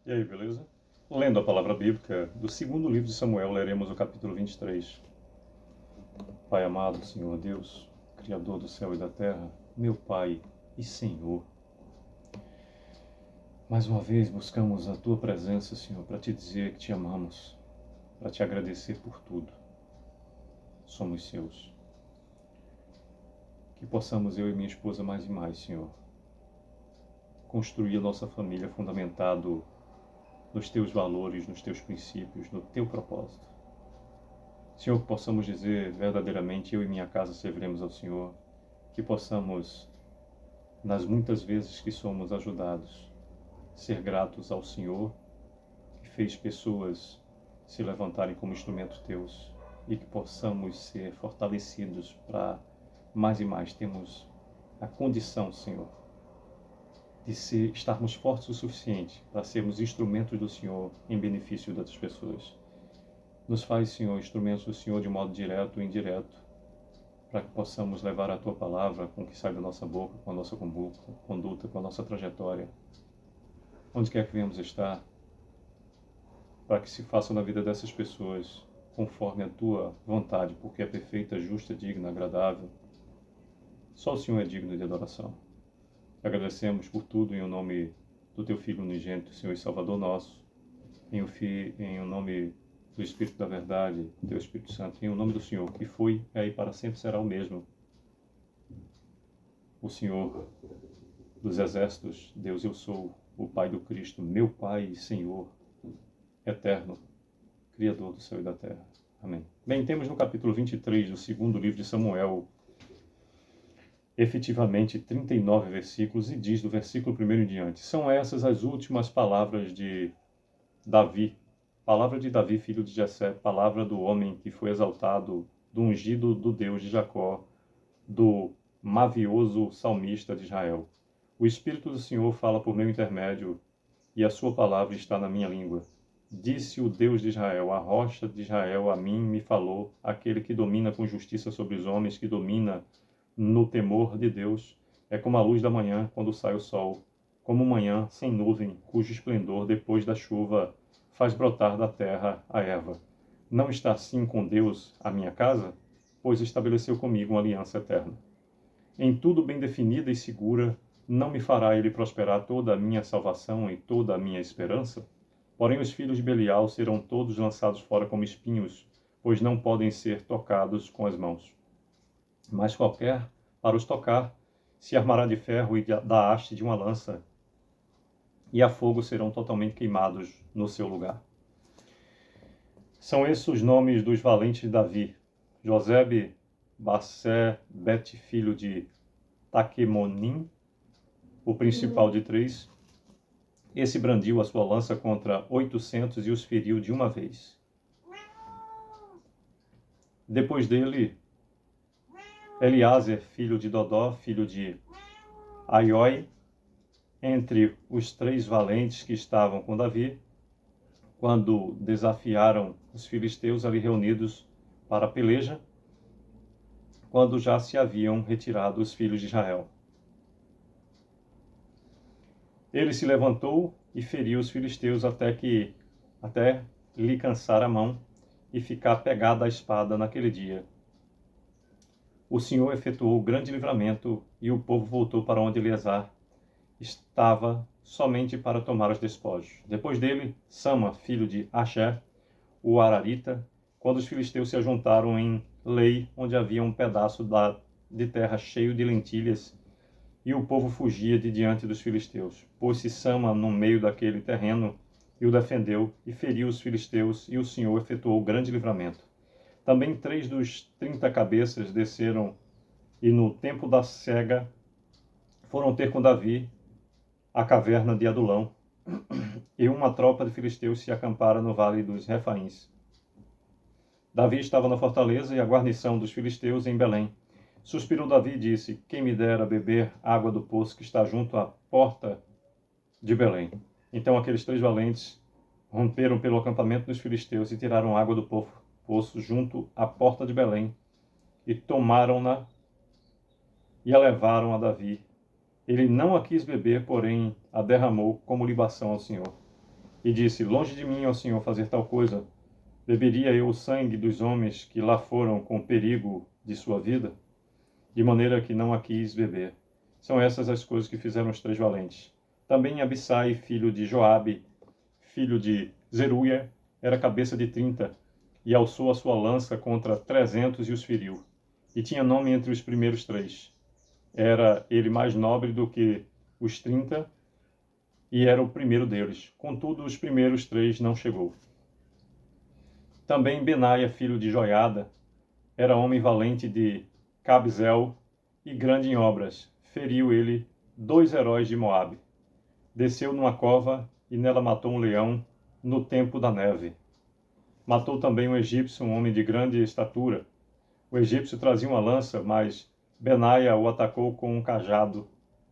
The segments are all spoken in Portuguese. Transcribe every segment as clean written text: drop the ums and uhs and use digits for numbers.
E aí, beleza? Lendo a palavra bíblica do segundo livro de Samuel, leremos o capítulo 23. Pai amado, Senhor Deus, Criador do céu e da terra, meu Pai e Senhor. Mais uma vez buscamos a Tua presença, Senhor, para Te dizer que Te amamos, para Te agradecer por tudo. Somos Seus. Que possamos, eu e minha esposa, mais e mais, Senhor, construir a nossa família fundamentado nos Teus valores, nos Teus princípios, no Teu propósito. Senhor, que possamos dizer verdadeiramente, eu e minha casa serviremos ao Senhor, que possamos, nas muitas vezes que somos ajudados, ser gratos ao Senhor, que fez pessoas se levantarem como instrumentos Teus, e que possamos ser fortalecidos para mais e mais termos a condição, Senhor, de estarmos fortes o suficiente para sermos instrumentos do Senhor em benefício das pessoas. Nos faz, Senhor, instrumentos do Senhor de modo direto ou indireto, para que possamos levar a Tua palavra com o que sai da nossa boca, com a nossa conduta, com a nossa trajetória, onde quer que venhamos estar, para que se faça na vida dessas pessoas conforme a Tua vontade, porque é perfeita, justa, digna, agradável. Só o Senhor é digno de adoração. Agradecemos por tudo em o nome do Teu Filho unigênito, Senhor e Salvador nosso, em o nome do Espírito da Verdade, Teu Espírito Santo, em o nome do Senhor, que foi, é e para sempre será o mesmo. O Senhor dos exércitos, Deus eu sou, o Pai do Cristo, meu Pai e Senhor, eterno, Criador do céu e da terra. Amém. Bem, temos no capítulo 23 do segundo livro de Samuel, efetivamente 39 versículos, e diz do versículo 1 em diante. São essas as últimas palavras de Davi, palavra de Davi, filho de Jessé, palavra do homem que foi exaltado, do ungido do Deus de Jacó, do mavioso salmista de Israel. O Espírito do Senhor fala por meu intermédio, e a sua palavra está na minha língua. Disse o Deus de Israel, a rocha de Israel a mim me falou, aquele que domina com justiça sobre os homens, que domina no temor de Deus, é como a luz da manhã quando sai o sol, como manhã sem nuvem, cujo esplendor depois da chuva faz brotar da terra a erva. Não está assim com Deus a minha casa? Pois estabeleceu comigo uma aliança eterna. Em tudo bem definida e segura, não me fará ele prosperar toda a minha salvação e toda a minha esperança? Porém os filhos de Belial serão todos lançados fora como espinhos, pois não podem ser tocados com as mãos. Mas qualquer, para os tocar, se armará de ferro e da haste de uma lança, e a fogo serão totalmente queimados no seu lugar. São esses os nomes dos valentes de Davi: Josebe, Bassé, Bet, filho de Taquemonim, o principal de 3. Esse brandiu a sua lança contra 800 e os feriu de uma vez. Depois dele, Eliázer, filho de Dodó, filho de Aioi, entre os 3 valentes que estavam com Davi, quando desafiaram os filisteus ali reunidos para a peleja, quando já se haviam retirado os filhos de Israel. Ele se levantou e feriu os filisteus até lhe cansar a mão e ficar pegada a espada naquele dia. O Senhor efetuou grande livramento e o povo voltou para onde Eleazar estava somente para tomar os despojos. Depois dele, Sama, filho de Asher, o Ararita, quando os filisteus se ajuntaram em Lei, onde havia um pedaço de terra cheio de lentilhas, e o povo fugia de diante dos filisteus. Pôs-se Sama no meio daquele terreno e o defendeu, e feriu os filisteus, e o Senhor efetuou grande livramento. Também 3 dos 30 cabeças desceram, e no tempo da cega foram ter com Davi a caverna de Adulão, e uma tropa de filisteus se acampara no vale dos Refaíns. Davi estava na fortaleza e a guarnição dos filisteus em Belém. Suspirou Davi e disse: quem me dera beber água do poço que está junto à porta de Belém. Então aqueles 3 valentes romperam pelo acampamento dos filisteus e tiraram água do poço junto à porta de Belém, e tomaram-na e a levaram a Davi. Ele não a quis beber, porém a derramou como libação ao Senhor. e disse: Longe de mim, ó Senhor, fazer tal coisa. Beberia eu o sangue dos homens que lá foram com perigo de sua vida? De maneira que não a quis beber. São essas as coisas que fizeram os 3 valentes. Também Abissai, filho de Joabe, filho de Zeruia, era cabeça de 30, e alçou a sua lança contra 300 e os feriu. E tinha nome entre os primeiros 3. Era ele mais nobre do que os 30, e era o primeiro deles. Contudo, os primeiros 3 não chegou. Também Benaia, filho de Joiada, era homem valente de Cabzel e grande em obras. Feriu ele 2 heróis de Moabe. Desceu numa cova e nela matou um leão no tempo da neve. Matou também um egípcio, um homem de grande estatura. O egípcio trazia uma lança, mas Benaia o atacou com um cajado.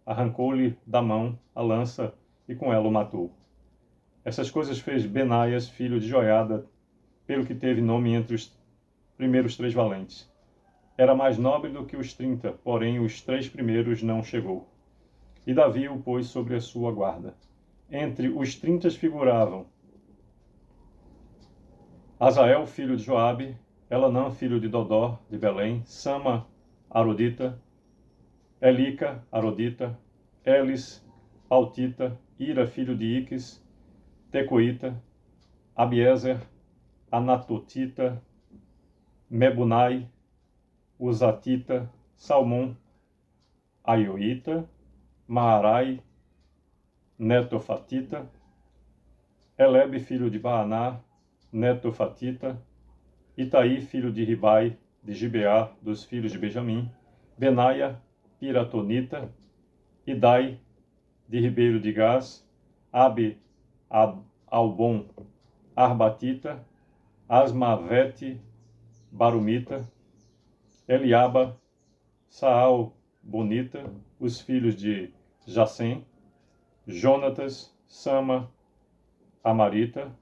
Arrancou-lhe da mão a lança e com ela o matou. Essas coisas fez Benaias, filho de Joiada, pelo que teve nome entre os primeiros 3 valentes. Era mais nobre do que os 30, porém os 3 primeiros não chegou. E Davi o pôs sobre a sua guarda. Entre os 30 figuravam Azael, filho de Joabe, Elanã, filho de Dodó, de Belém, Sama, Arodita, Elica, Arodita, Elis, Altita, Ira, filho de Iques, Tecoíta, Abiezer, Anatotita, Mebunai, Uzatita, Salmão, Aioíta, Maarai, Netofatita, Elebe, filho de Baaná, Netofatita, Itaí, filho de Ribai, de Gibeá, dos filhos de Benjamim, Benaia, Piratonita, Idai, de Ribeiro de Gás, Abi, Albon, Arbatita, Asmavete, Barumita, Eliaba, Saal, Bonita, os filhos de Jacém, Jonatas, Sama, Amarita,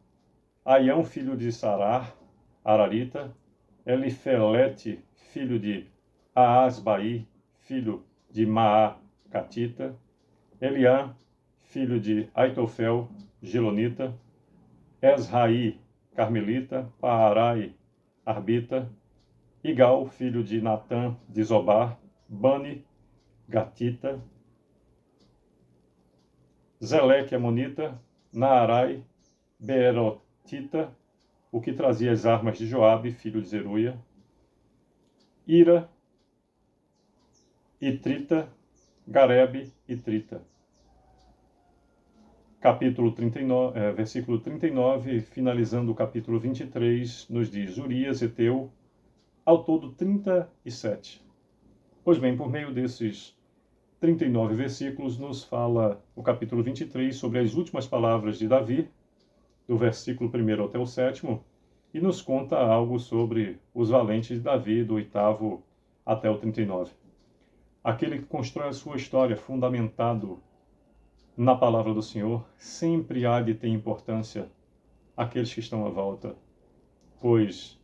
Aião, filho de Sarar, Ararita, Elifelete, filho de Aasbai, filho de Maacatita, Eliã, filho de Aitofel, Gilonita, Esrai, Carmelita, Paarai, Arbita, Igal, filho de Natã, de Zobar, Bani, Gatita, Zeleque, Amonita, Naarai, Beerotita, o que trazia as armas de Joabe, filho de Zeruia, Ira, Itrita, Garebe e Trita. Capítulo 39, versículo 39, finalizando o capítulo 23, nos diz Urias, Eteu, ao todo 37. Pois bem, por meio desses 39 versículos, nos fala o capítulo 23 sobre as últimas palavras de Davi, do versículo 1 até o 7º, e nos conta algo sobre os valentes de Davi, do 8º até o 39. Aquele que constrói a sua história fundamentado na palavra do Senhor, sempre há de ter importância aqueles que estão à volta, pois,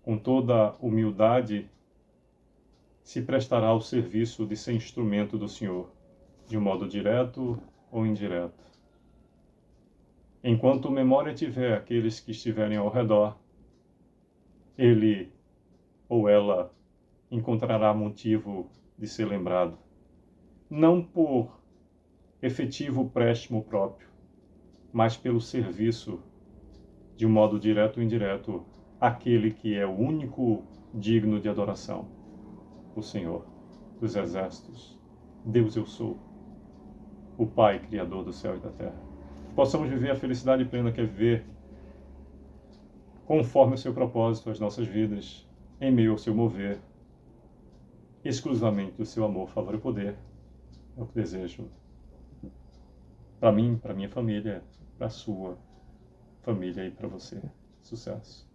com toda humildade, se prestará ao serviço de ser instrumento do Senhor, de um modo direto ou indireto. Enquanto memória tiver aqueles que estiverem ao redor, ele ou ela encontrará motivo de ser lembrado. Não por efetivo préstimo próprio, mas pelo serviço, de um modo direto ou indireto, àquele que é o único digno de adoração, o Senhor dos exércitos, Deus eu sou, o Pai Criador do céu e da terra. Possamos viver a felicidade plena que é viver conforme o seu propósito as nossas vidas, em meio ao seu mover, exclusivamente do seu amor, favor e poder. É o que desejo para mim, para minha família, para a sua família e para você. Sucesso!